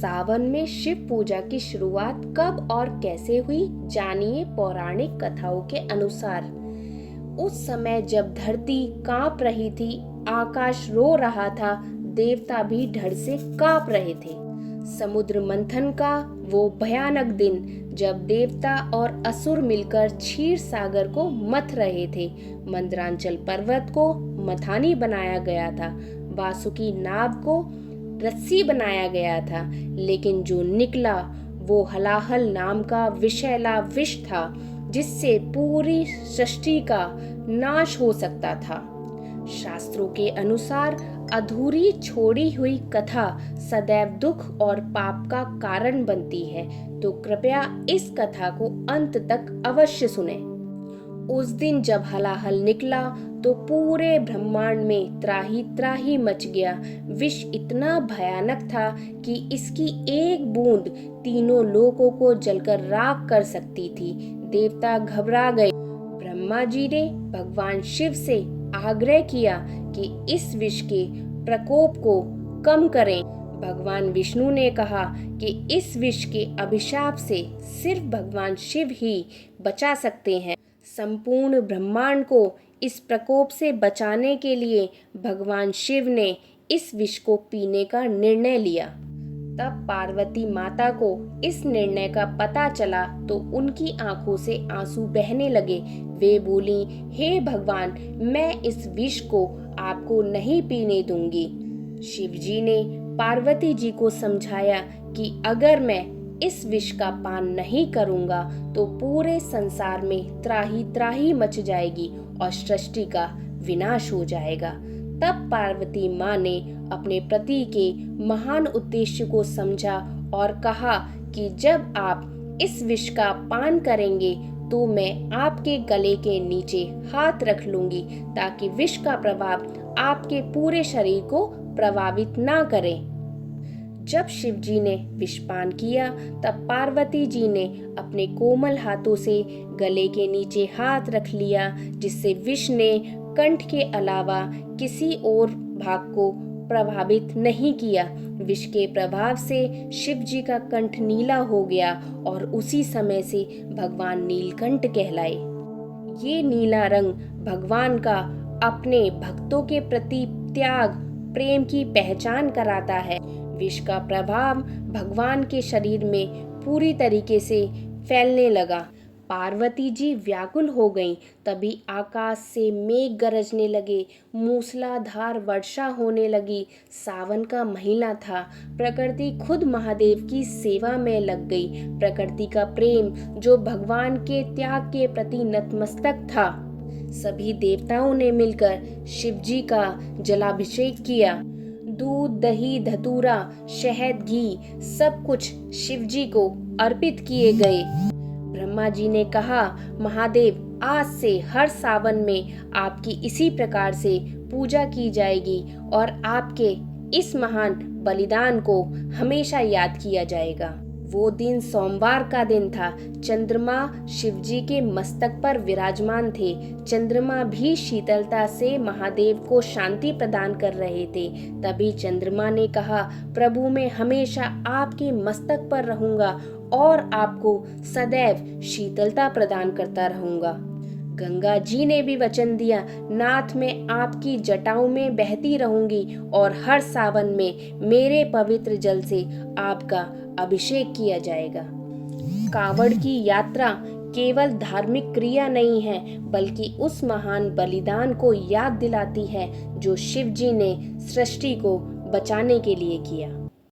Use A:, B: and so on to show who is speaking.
A: सावन में शिव पूजा की शुरुआत कब और कैसे हुई, जानिए पौराणिक कथाओं के अनुसार। उस समय जब धरती कांप रही थी, आकाश रो रहा था, देवता भी डर से कांप रहे थे। समुद्र मंथन का वो भयानक दिन जब देवता और असुर मिलकर क्षीर सागर को मथ रहे थे। मंदरांचल पर्वत को मथानी बनाया गया था, वासुकी नाग को रस्सी बनाया गया था, लेकिन जो निकला वो हलाहल नाम का विषैला विष था, जिससे पूरी सृष्टि का नाश हो सकता था। शास्त्रों के अनुसार अधूरी छोड़ी हुई कथा सदैव दुख और पाप का कारण बनती है, तो कृपया इस कथा को अंत तक अवश्य सुने। उस दिन जब हलाहल निकला तो पूरे ब्रह्मांड में त्राही त्राही मच गया। विष इतना भयानक था कि इसकी एक बूंद तीनों लोकों को जलकर राख कर सकती थी। देवता घबरा गए। ब्रह्मा जी ने भगवान शिव से आग्रह किया कि इस विष के प्रकोप को कम करें। भगवान विष्णु ने कहा कि इस विष के अभिशाप से सिर्फ भगवान शिव ही बचा सकते हैं। संपूर्ण ब्रह्मांड को इस प्रकोप से बचाने के लिए भगवान शिव ने इस विष को पीने का निर्णय लिया। तब पार्वती माता को इस निर्णय का पता चला तो उनकी आंखों से आंसू बहने लगे। वे बोली, हे भगवान, मैं इस विष को आपको नहीं पीने दूंगी। शिव जी ने पार्वती जी को समझाया कि अगर मैं इस विष का पान नहीं करूंगा तो पूरे संसार में त्राही त्राही मच जाएगी और सृष्टि का विनाश हो जाएगा। तब पार्वती माँ ने अपने पति के महान उद्देश्य को समझा और कहा कि जब आप इस विष का पान करेंगे तो मैं आपके गले के नीचे हाथ रख लूंगी, ताकि विष का प्रभाव आपके पूरे शरीर को प्रभावित ना करे। जब शिव जी ने विषपान किया तब पार्वती जी ने अपने कोमल हाथों से गले के नीचे हाथ रख लिया, जिससे विष ने कंठ के अलावा किसी और भाग को प्रभावित नहीं किया। विष के प्रभाव से शिव जी का कंठ नीला हो गया और उसी समय से भगवान नीलकंठ कहलाए। ये नीला रंग भगवान का अपने भक्तों के प्रति त्याग प्रेम की पहचान कराता है। विष का प्रभाव भगवान के शरीर में पूरी तरीके से फैलने लगा। पार्वती जी व्याकुल हो गईं। तभी आकाश से मेघ गरजने लगे, मूसलाधार वर्षा होने लगी। सावन का महीना था। प्रकृति खुद महादेव की सेवा में लग गई। प्रकृति का प्रेम जो भगवान के त्याग के प्रति नतमस्तक था। सभी देवताओं ने मिलकर शिव जी का जलाभिषेक किया। दूध, दही, धतूरा, शहद, घी सब कुछ शिव जी को अर्पित किए गए। ब्रह्मा जी ने कहा, महादेव, आज से हर सावन में आपकी इसी प्रकार से पूजा की जाएगी और आपके इस महान बलिदान को हमेशा याद किया जाएगा। वो दिन सोमवार का दिन था। चंद्रमा शिव जी के मस्तक पर विराजमान थे। चंद्रमा भी शीतलता से महादेव को शांति प्रदान कर रहे थे। तभी चंद्रमा ने कहा, प्रभु मैं हमेशा आपके मस्तक पर रहूंगा और आपको सदैव शीतलता प्रदान करता रहूंगा। गंगा जी ने भी वचन दिया, नाथ मैं आपकी जटाओं में बहती रहूंगी और हर सावन में मेरे पवित्र जल से आपका अभिषेक किया जाएगा। कावड़ की यात्रा केवल धार्मिक क्रिया नहीं है, बल्कि उस महान बलिदान को याद दिलाती है जो शिव जी ने सृष्टि को बचाने के लिए किया।